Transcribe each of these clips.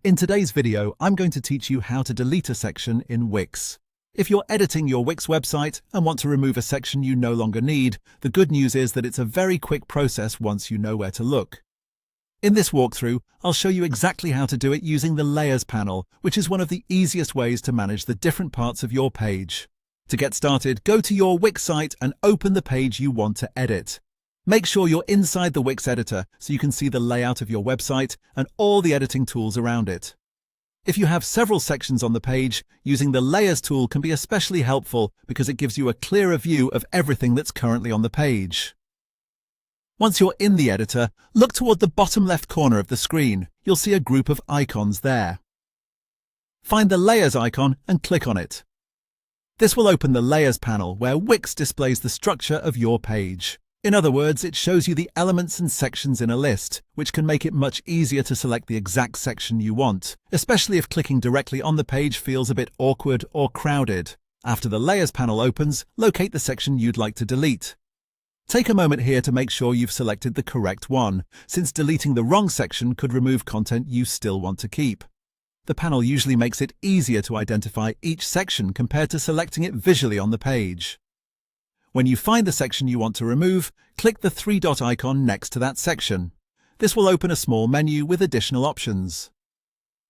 In today's video, I'm going to teach you how to delete a section in Wix. If you're editing your Wix website and want to remove a section you no longer need, the good news is that it's a very quick process once you know where to look. In this walkthrough, I'll show you exactly how to do it using the Layers panel, which is one of the easiest ways to manage the different parts of your page. To get started, go to your Wix site and open the page you want to edit. Make sure you're inside the Wix editor so you can see the layout of your website and all the editing tools around it. If you have several sections on the page, using the Layers tool can be especially helpful because it gives you a clearer view of everything that's currently on the page. Once you're in the editor, look toward the bottom left corner of the screen. You'll see a group of icons there. Find the Layers icon and click on it. This will open the Layers panel where Wix displays the structure of your page. In other words, it shows you the elements and sections in a list, which can make it much easier to select the exact section you want, especially if clicking directly on the page feels a bit awkward or crowded. After the Layers panel opens, locate the section you'd like to delete. Take a moment here to make sure you've selected the correct one, since deleting the wrong section could remove content you still want to keep. The panel usually makes it easier to identify each section compared to selecting it visually on the page. When you find the section you want to remove, click the three-dot icon next to that section. This will open a small menu with additional options.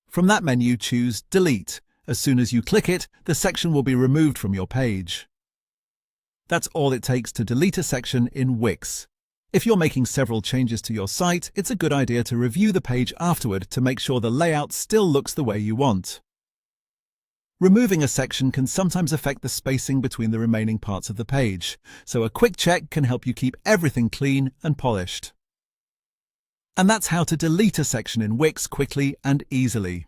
From that menu, choose Delete. As soon as you click it, the section will be removed from your page. That's all it takes to delete a section in Wix. If you're making several changes to your site, it's a good idea to review the page afterward to make sure the layout still looks the way you want. Removing a section can sometimes affect the spacing between the remaining parts of the page, so a quick check can help you keep everything clean and polished. And that's how to delete a section in Wix quickly and easily.